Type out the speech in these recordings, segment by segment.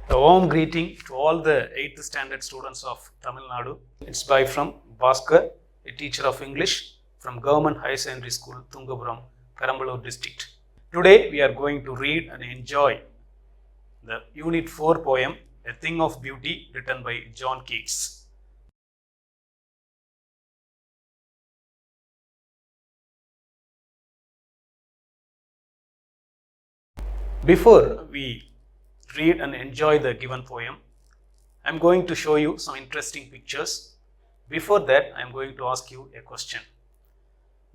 A warm greeting to all the 8th standard students of Tamil Nadu. It's by from Bhaskar, a teacher of English from Government High Secondary School, Tungapuram, Perambalur district. Today we are going to read and enjoy the Unit 4 poem, A Thing of Beauty, written by John Keats. Before we read and enjoy the given poem, I am going to show you some interesting pictures. Before that, I am going to ask you a question.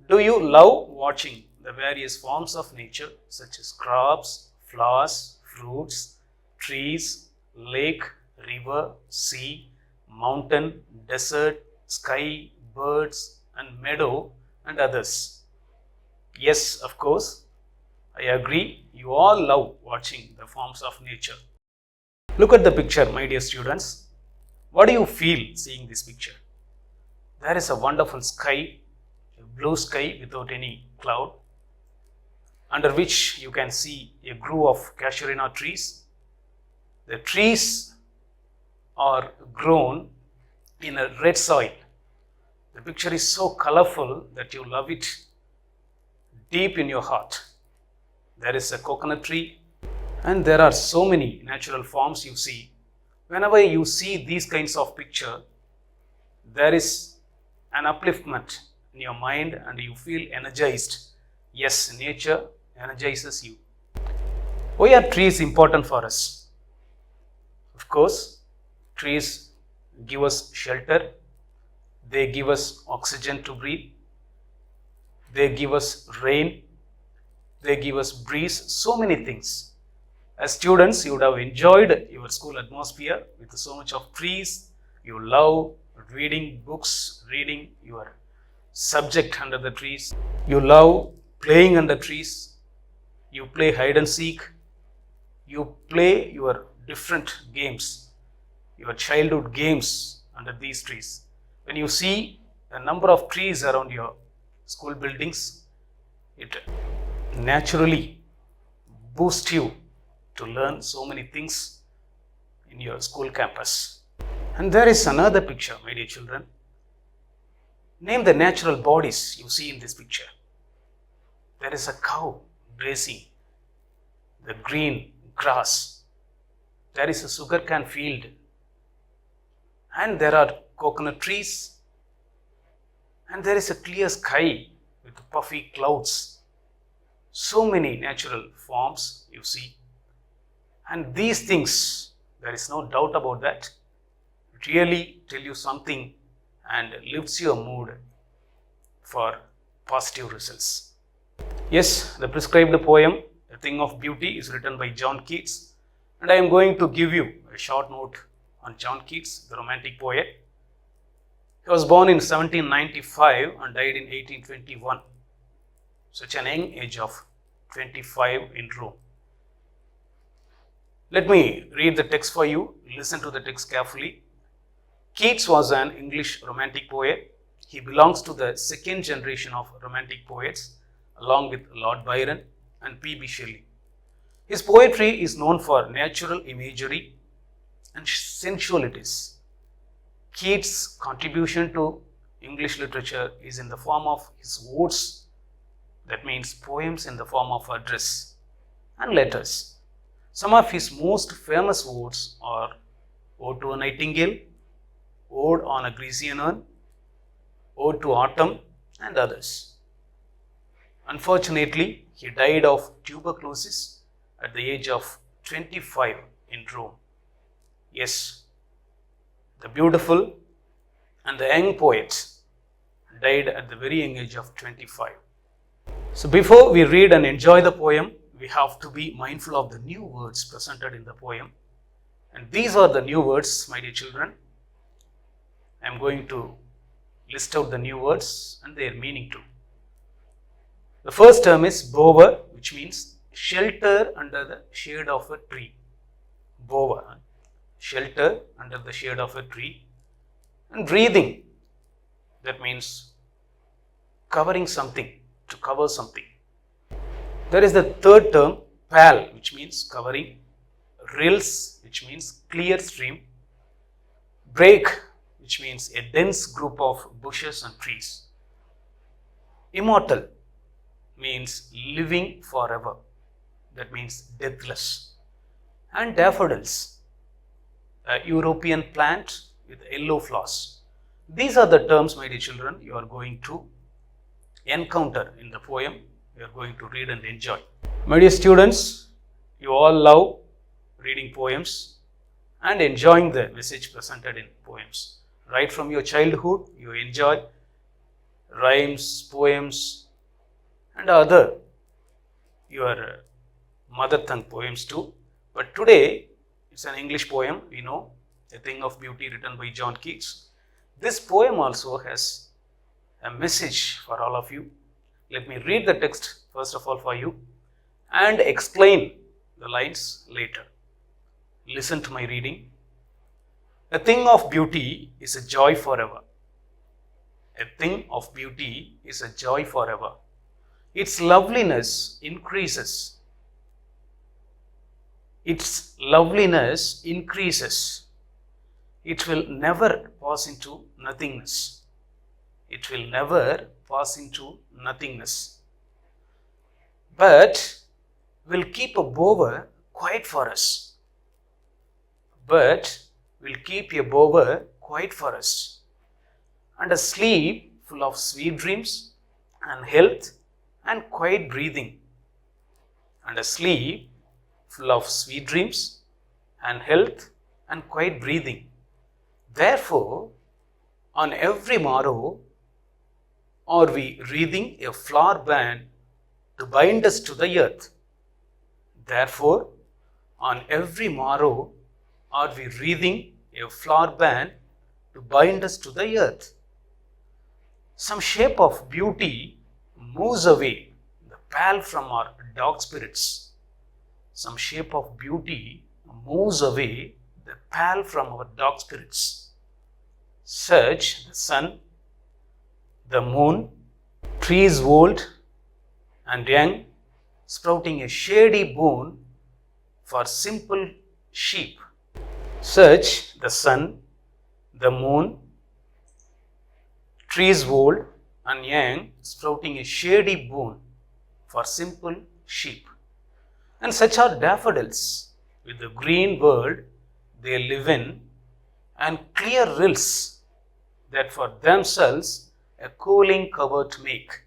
Do you love watching the various forms of nature such as crops, flowers, fruits, trees, lake, river, sea, mountain, desert, sky, birds, and meadow, and others? Yes, of course. I agree, you all love watching the forms of nature. Look at the picture, my dear students. What do you feel seeing this picture? There is a wonderful sky, a blue sky without any cloud, under which you can see a grove of casuarina trees. The trees are grown in a red soil. The picture is so colorful that you love it deep in your heart. There is a coconut tree, and there are so many natural forms you see. Whenever you see these kinds of picture, there is an upliftment in your mind and you feel energized. Yes, nature energizes you. Why are trees important for us? Of course, trees give us shelter, they give us oxygen to breathe, they give us rain, they give us breeze, so many things. As students, you would have enjoyed your school atmosphere with so much of trees. You love reading books, reading your subject under the trees. You love playing under trees. You play hide and seek. You play your different games, your childhood games under these trees. When you see a number of trees around your school buildings, it naturally boosts you to learn so many things in your school campus. And there is another picture, my dear children. Name the natural bodies you see in this picture. There is a cow grazing the green grass. There is a sugarcane field. And there are coconut trees. And there is a clear sky with puffy clouds. So many natural forms you see. And these things, there is no doubt about that, really tell you something and lifts your mood for positive results. Yes, the prescribed poem, A Thing of Beauty, is written by John Keats, and I am going to give you a short note on John Keats, the Romantic poet. He was born in 1795 and died in 1821. Such an young age of 25 in Rome. Let me read the text for you. Listen to the text carefully. Keats was an English romantic poet. He belongs to the second generation of romantic poets, along with Lord Byron and P.B. Shelley. His poetry is known for natural imagery and sensualities. Keats' contribution to English literature is in the form of his odes, that means poems in the form of address, and letters. Some of his most famous odes are Ode to a Nightingale, Ode on a Grecian Urn, Ode to Autumn, and others. Unfortunately, he died of tuberculosis at the age of 25 in Rome. Yes, the beautiful and the young poet died at the very young age of 25. So before we read and enjoy the poem, we have to be mindful of the new words presented in the poem. And these are the new words, my dear children. I am going to list out the new words and their meaning too. The first term is bower, which means shelter under the shade of a tree. Bower, shelter under the shade of a tree. And breathing, that means covering something, to cover something. There is the third term, pal, which means covering. Rills, which which means clear stream. Brake, which means a dense group of bushes and trees. Immortal means living forever. That means deathless. And daffodils, a European plant with yellow flowers. These are the terms, my dear children, you are going to encounter in the poem. You are going to read and enjoy. My dear students, you all love reading poems and enjoying the message presented in poems. Right from your childhood, you enjoy rhymes, poems, and other your mother tongue poems too. But today, it's an English poem, we know, A Thing of Beauty, written by John Keats. This poem also has a message for all of you. Let me read the text first of all for you and explain the lines later. Listen to my reading. A thing of beauty is a joy forever. A thing of beauty is a joy forever. Its loveliness increases. Its loveliness increases. It will never pass into nothingness. It will never pass into nothingness. But will keep a bower quiet for us. But will keep a bower quiet for us. And a sleep full of sweet dreams and health and quiet breathing. And a sleep full of sweet dreams and health and quiet breathing. Therefore, on every morrow are we wreathing a flower band to bind us to the earth. Therefore, on every morrow are we wreathing a flower band to bind us to the earth. Some shape of beauty moves away the pall from our dark spirits. Some shape of beauty moves away the pall from our dark spirits. Such the sun, the moon, trees old and young, sprouting a shady boon for simple sheep. Such the sun, the moon, trees old and young, sprouting a shady boon for simple sheep. And such are daffodils with the green world they live in, and clear rills that for themselves a cooling covert make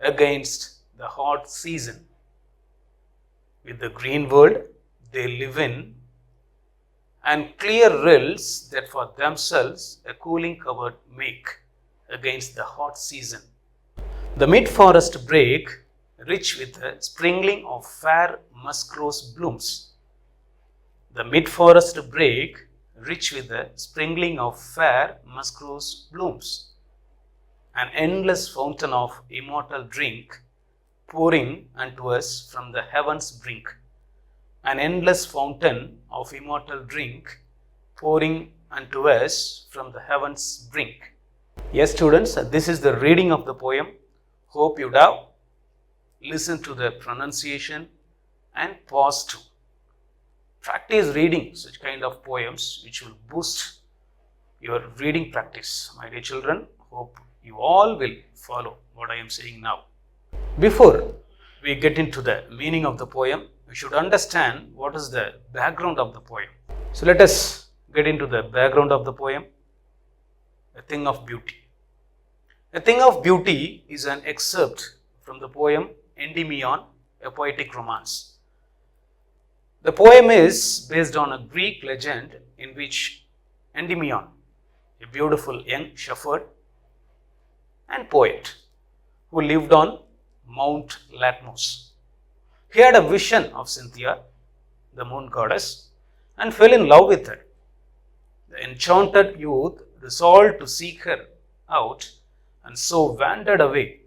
against the hot season. With the green world they live in, and clear rills that for themselves a cooling covert make against the hot season. The mid-forest brake, rich with the sprinkling of fair musk rose blooms. The mid-forest brake, rich with the sprinkling of fair musk rose blooms. An endless fountain of immortal drink, pouring unto us from the heavens brink. An endless fountain of immortal drink, pouring unto us from the heavens brink. Yes, students, this is the reading of the poem. Hope you have listened to the pronunciation and pause too. Practice reading such kind of poems which will boost your reading practice. My dear children, hope you all will follow what I am saying now. Before we get into the meaning of the poem, we should understand what is the background of the poem. So let us get into the background of the poem. A Thing of Beauty. A Thing of Beauty is an excerpt from the poem Endymion, a poetic romance. The poem is based on a Greek legend in which Endymion, a beautiful young shepherd and poet who lived on Mount Latmos. He had a vision of Cynthia, the moon goddess, and fell in love with her. The enchanted youth resolved to seek her out and so wandered away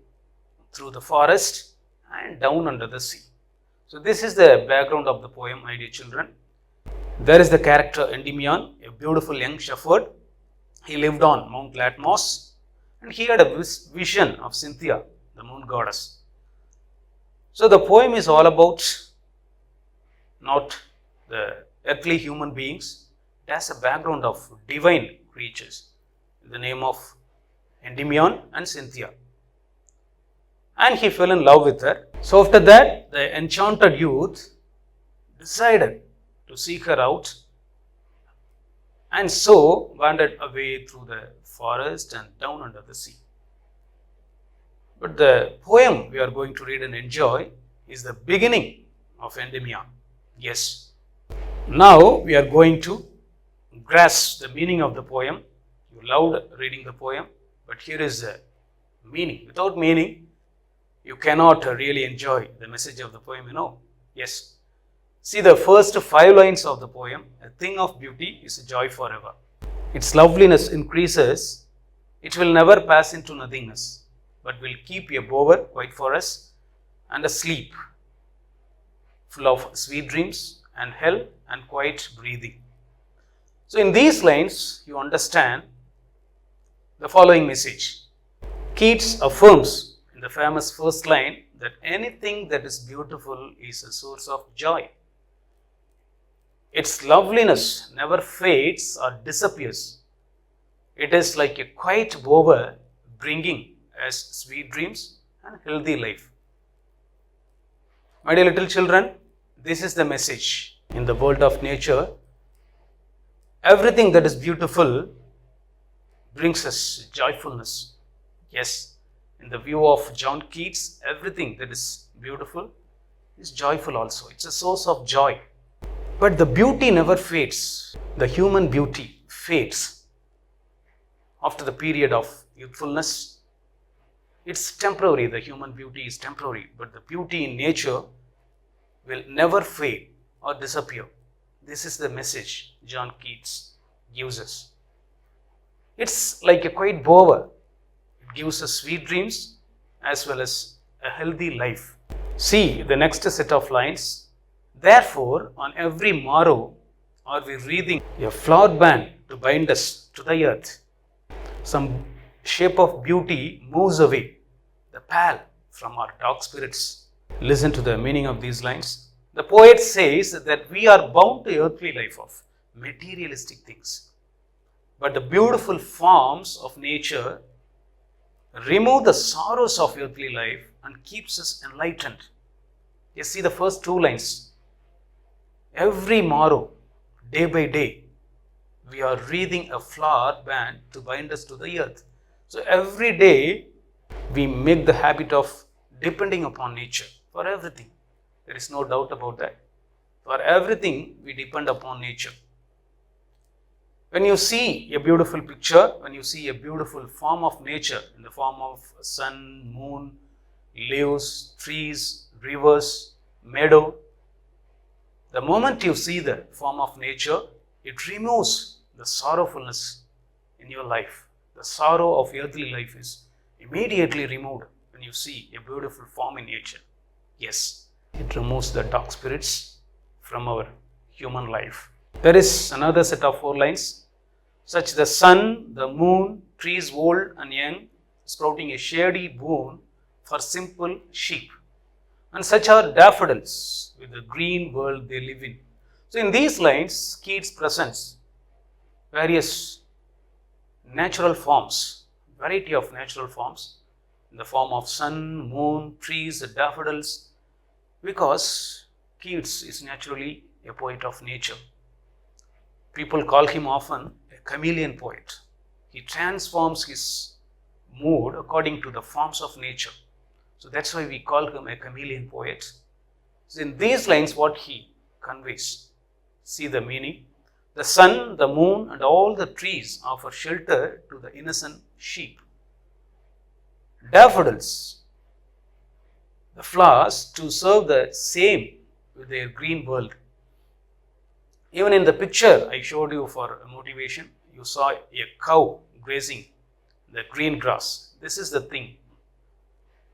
through the forest and down under the sea. So this is the background of the poem, my dear children. There is the character Endymion, a beautiful young shepherd. He lived on Mount Latmos and he had a vision of Cynthia, the moon goddess. So the poem is all about not the earthly human beings. It has a background of divine creatures in the name of Endymion and Cynthia. And he fell in love with her. So after that, the enchanted youth decided to seek her out, and so wandered away through the forest and down under the sea. But the poem we are going to read and enjoy is the beginning of Endymion. Yes. Now we are going to grasp the meaning of the poem. You loved reading the poem, but here is the meaning. Without meaning, you cannot really enjoy the message of the poem, Yes. See the first 5 lines of the poem. A thing of beauty is a joy forever. Its loveliness increases. It will never pass into nothingness, but will keep a bower quite for us and a sleep full of sweet dreams and health and quiet breathing. So in these lines, you understand the following message. Keats affirms in the famous first line that anything that is beautiful is a source of joy. Its loveliness never fades or disappears. It is like a quiet bower bringing us sweet dreams and healthy life. My dear little children, this is the message. In the world of nature, everything that is beautiful brings us joyfulness. Yes, in the view of John Keats, everything that is beautiful is joyful also. It's a source of joy. But the beauty never fades. The human beauty fades after the period of youthfulness. It's temporary. The human beauty is temporary, but the beauty in nature will never fade or disappear. This is the message John Keats gives us. It's like a quiet bower. It gives us sweet dreams as well as a healthy life. See the next set of lines. Therefore, on every morrow are we wreathing a flower band to bind us to the earth. Some shape of beauty moves away the pall from our dark spirits. Listen to the meaning of these lines. The poet says that we are bound to earthly life of materialistic things. But the beautiful forms of nature remove the sorrows of earthly life and keeps us enlightened. You see the first 2 lines. Every morrow, day by day, we are wreathing a flower band to bind us to the earth. So every day, we make the habit of depending upon nature for everything. There is no doubt about that. For everything, we depend upon nature. When you see a beautiful picture, when you see a beautiful form of nature in the form of sun, moon, leaves, trees, rivers, meadow, the moment you see the form of nature, it removes the sorrowfulness in your life. The sorrow of earthly life is immediately removed when you see a beautiful form in nature. Yes, it removes the dark spirits from our human life. There is another set of 4 lines. Such the sun, the moon, trees old and young, sprouting a shady boon for simple sheep. And such are daffodils with the green world they live in. So in these lines, Keats presents various natural forms, variety of natural forms in the form of sun, moon, trees, daffodils, because Keats is naturally a poet of nature. People call him often a chameleon poet. He transforms his mood according to the forms of nature. So that's why we call him a chameleon poet. So in these lines, what he conveys, see the meaning. The sun, the moon, and all the trees offer shelter to the innocent sheep. Daffodils, the flowers, to serve the same with their green world. Even in the picture I showed you for motivation, you saw a cow grazing the green grass. This is the thing,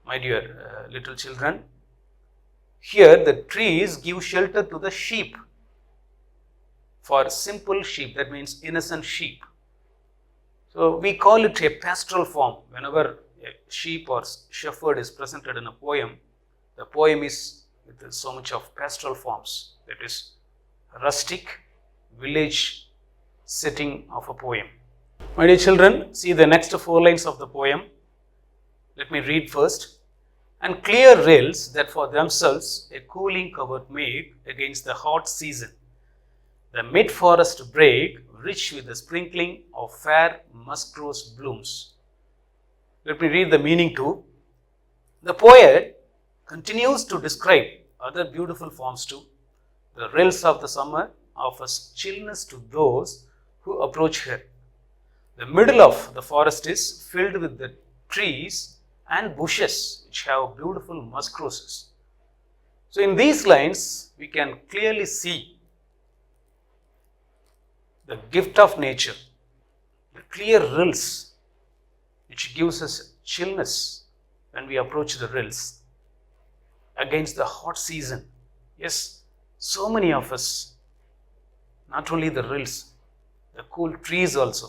my dear little children. Here the trees give shelter to the sheep. For simple sheep, that means innocent sheep. So we call it a pastoral form. Whenever a sheep or shepherd is presented in a poem, the poem is with so much of pastoral forms. That is rustic village setting of a poem. My dear children, see the next 4 lines of the poem. Let me read first. And clear rills that for themselves a cooling covert make against the hot season. The mid-forest brake, rich with the sprinkling of fair musk rose blooms. Let me read the meaning too. The poet continues to describe other beautiful forms too. The rills of the summer offers chillness to those who approach her. The middle of the forest is filled with the trees and bushes which have beautiful musk roses. So in these lines, we can clearly see the gift of nature, the clear rills which gives us chillness when we approach the rills against the hot season. Yes, so many of us, not only the rills, the cool trees also.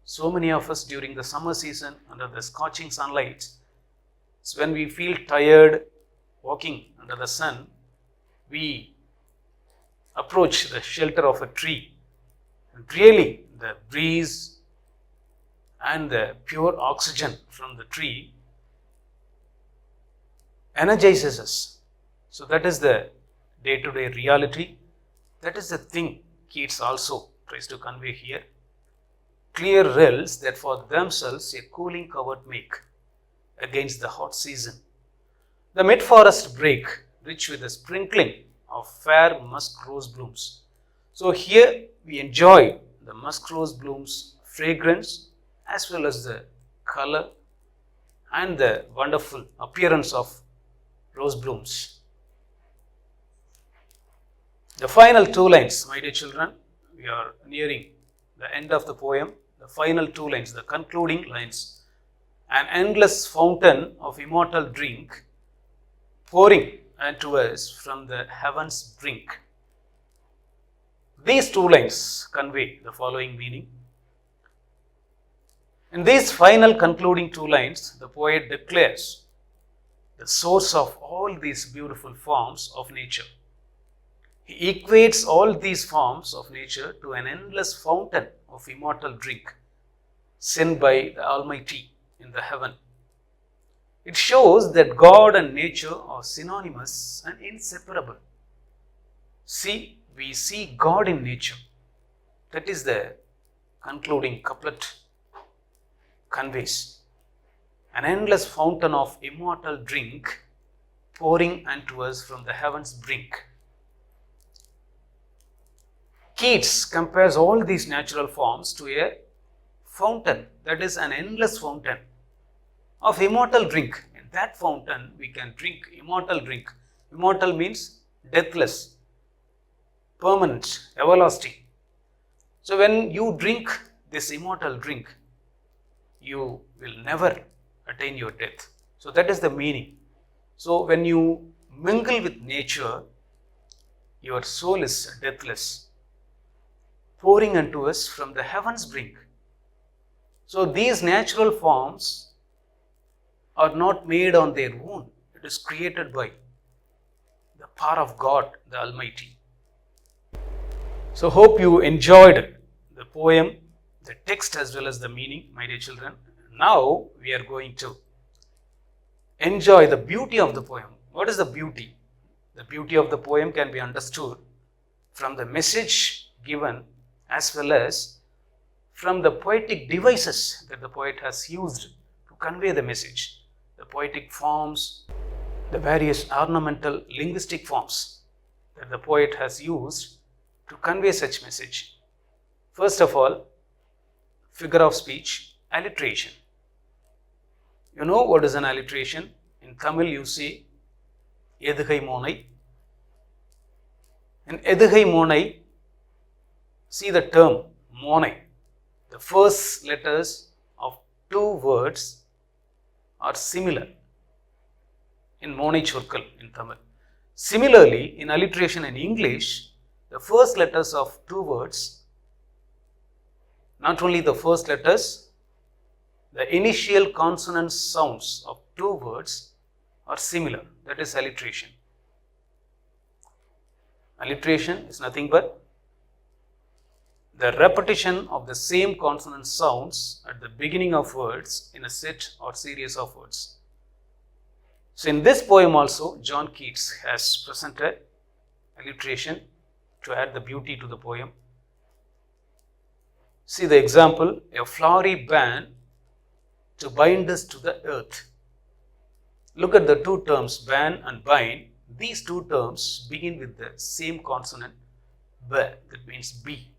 So many of us during the summer season under the scorching sunlight, so when we feel tired walking under the sun, we approach the shelter of a tree. And really, the breeze and the pure oxygen from the tree energizes us. So that is the day-to-day reality. That is the thing Keats also tries to convey here. Clear rills that for themselves a cooling covert make against the hot season. The mid-forest brake, rich with a sprinkling of fair musk rose blooms. So here we enjoy the musk rose blooms fragrance as well as the color and the wonderful appearance of rose blooms. The final 2 lines, my dear children, we are nearing the end of the poem. The final 2 lines, the concluding lines. An endless fountain of immortal drink pouring unto us from the heaven's brink. These 2 lines convey the following meaning. In these final concluding 2 lines, the poet declares the source of all these beautiful forms of nature. He equates all these forms of nature to an endless fountain of immortal drink sent by the Almighty in the heaven. It shows that God and nature are synonymous and inseparable. See, we see God in nature. That is the concluding couplet conveys. An endless fountain of immortal drink pouring unto us from the heaven's brink. Keats compares all these natural forms to a fountain, that is an endless fountain of immortal drink. In that fountain, we can drink immortal drink. Immortal means deathless, permanent, everlasting. So when you drink this immortal drink, you will never attain your death. So that is the meaning. So when you mingle with nature, your soul is deathless, pouring unto us from the heaven's brink. So these natural forms are not made on their own. It is created by the power of God, the Almighty. So hope you enjoyed the poem, the text as well as the meaning, my dear children. Now we are going to enjoy the beauty of the poem. What is the beauty? The beauty of the poem can be understood from the message given as well as from the poetic devices that the poet has used to convey the message. The poetic forms, the various ornamental linguistic forms that the poet has used to convey such message. First of all, figure of speech, alliteration. You know what is an alliteration? In Tamil you say Edugai Monai. In Edugai Monai, see the term Monai. The first letters of 2 words are similar in Monai Chorkal in Tamil. Similarly, in alliteration in English, the first letters of 2 words, not only the first letters, the initial consonant sounds of 2 words are similar. That is alliteration. Alliteration is nothing but the repetition of the same consonant sounds at the beginning of words in a set or series of words. So in this poem also, John Keats has presented alliteration to add the beauty to the poem. See the example, a flowery band to bind us to the earth. Look at the two terms, band and bind. These two terms begin with the same consonant, b, that means B.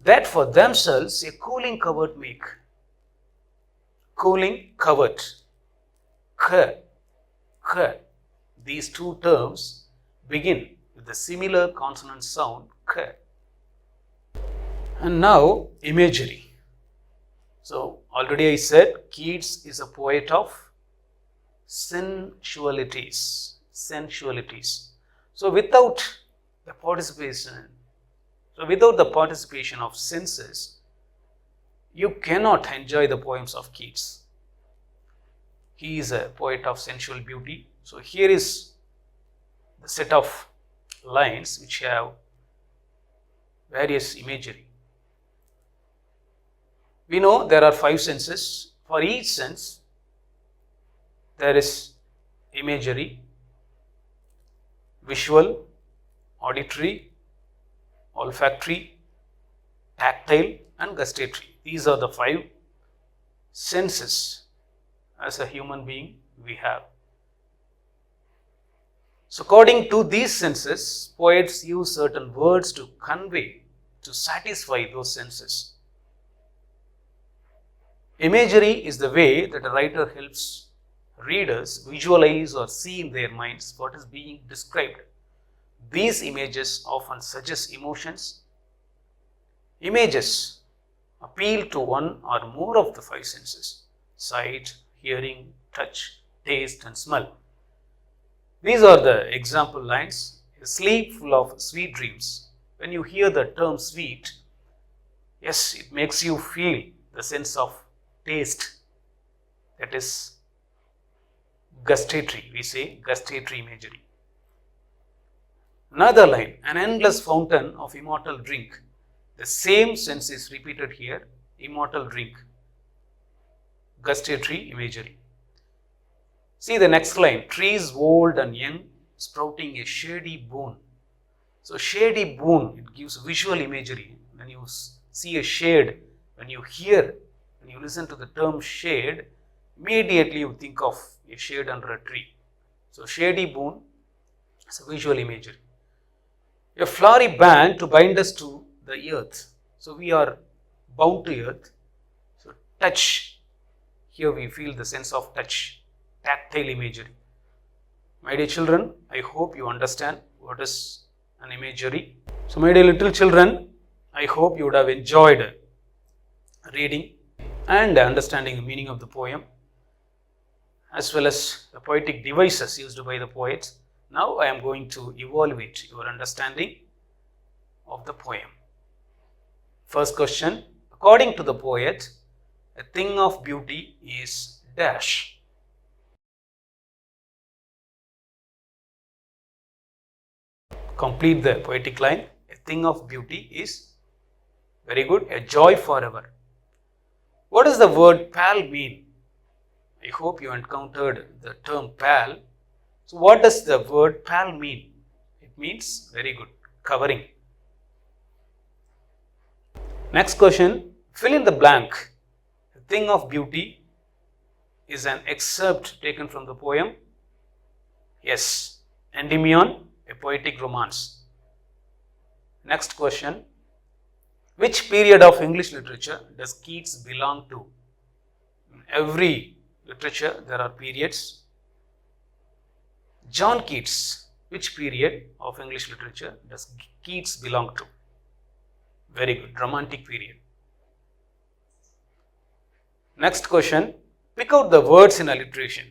That for themselves a cooling covert make. Cooling covert. K. These two terms begin with the similar consonant sound K. And now imagery. So already I said Keats is a poet of sensualities. So without the participation of senses, you cannot enjoy the poems of Keats. He is a poet of sensual beauty. So here is the set of lines which have various imagery. We know there are 5 senses. For each sense, there is imagery: visual, auditory, olfactory, tactile and gustatory. These are the 5 senses as a human being we have. So according to these senses, poets use certain words to convey, to satisfy those senses. Imagery is the way that a writer helps readers visualize or see in their minds what is being described. These images often suggest emotions. Images appeal to one or more of the 5 senses: sight, hearing, touch, taste and smell. These are the example lines. A sleep full of sweet dreams. When you hear the term sweet, yes, it makes you feel the sense of taste. That is gustatory. We say gustatory imagery. Another line, an endless fountain of immortal drink. The same sense is repeated here, immortal drink. Gustatory imagery. See the next line, trees old and young sprouting a shady boon. So shady boon, it gives visual imagery. When you see a shade, when you listen to the term shade, immediately you think of a shade under a tree. So shady boon is a visual imagery. A flowery band to bind us to the earth. So we are bound to earth. So touch, here we feel the sense of touch, tactile imagery. My dear children, I hope you understand what is an imagery. So my dear little children, I hope you would have enjoyed reading and understanding the meaning of the poem, as well as the poetic devices used by the poets. Now I am going to evaluate your understanding of the poem. First question, according to the poet, a thing of beauty is dash. Complete the poetic line. A thing of beauty is, very good, a joy forever. What does the word pal mean? I hope you encountered the term pal. So what does the word pal mean? It means, very good, covering. Next question, fill in the blank. A thing of beauty is an excerpt taken from the poem. Yes, Endymion, a poetic romance. Next question, which period of English literature does Keats belong to? In every literature there are periods. John Keats, which period of English literature does Keats belong to? Very good, Romantic period. Next question, pick out the words in alliteration.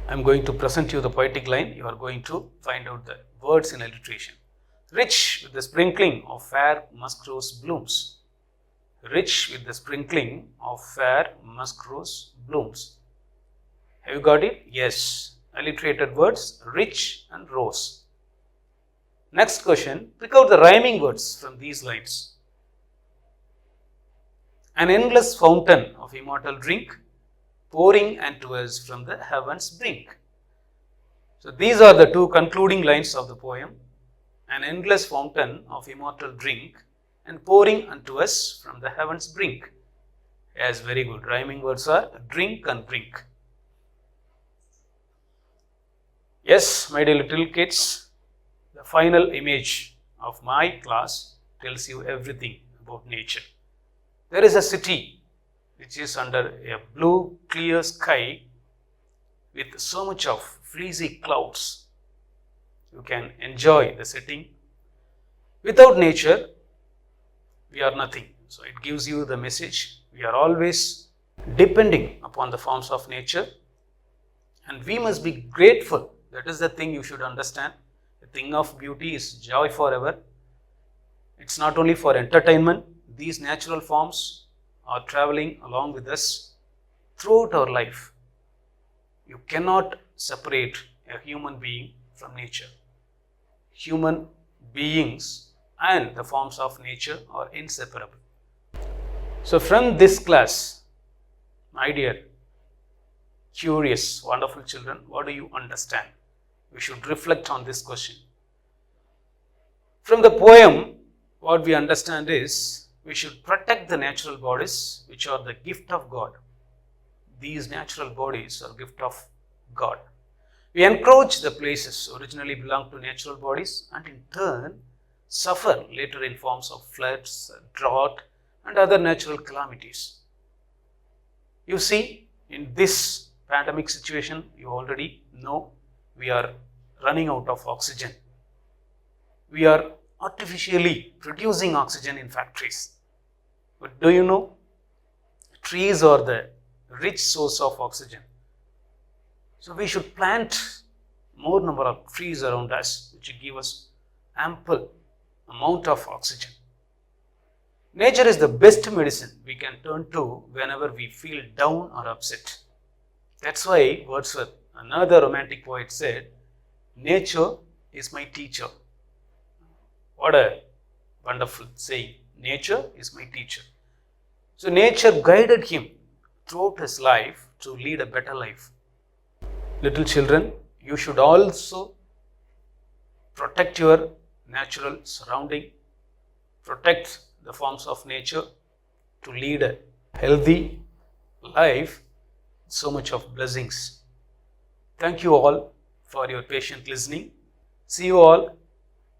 I am going to present you the poetic line. You are going to find out the words in alliteration. Rich with the sprinkling of fair musk rose blooms. Rich with the sprinkling of fair musk rose blooms. Have you got it? Yes. Alliterated words, rich and rose. Next question, pick out the rhyming words from these lines. An endless fountain of immortal drink, pouring unto us from the heaven's brink. So these are the two concluding lines of the poem. An endless fountain of immortal drink and pouring unto us from the heaven's brink. Yes, very good. Rhyming words are drink and brink. Yes, my dear little kids, the final image of my class tells you everything about nature. There is a city which is under a blue clear sky with so much of fleecy clouds. You can enjoy the setting. Without nature, we are nothing. So it gives you the message. We are always depending upon the forms of nature, and we must be grateful. That is the thing you should understand. The thing of beauty is joy forever. It's not only for entertainment. These natural forms are traveling along with us throughout our life. You cannot separate a human being from nature. Human beings and the forms of nature are inseparable. So from this class, my dear, curious, wonderful children, what do you understand? We should reflect on this question. From the poem, what we understand is we should protect the natural bodies which are the gift of God. These natural bodies are gift of God. We encroach the places originally belong to natural bodies and in turn suffer later in forms of floods, drought and other natural calamities. You see, in this pandemic situation, you already know we are running out of oxygen. We are artificially producing oxygen in factories. But do you know, trees are the rich source of oxygen. So we should plant more number of trees around us which give us ample amount of oxygen. Nature is the best medicine we can turn to whenever we feel down or upset. That's why Wordsworth, another romantic poet, said, "Nature is my teacher." What a wonderful saying. Nature is my teacher. So nature guided him throughout his life to lead a better life. Little children, you should also protect your natural surrounding, protect the forms of nature to lead a healthy life, so much of blessings. Thank you all for your patient listening. See you all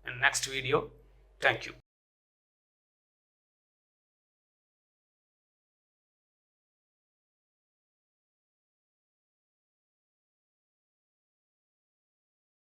in next video. Thank you.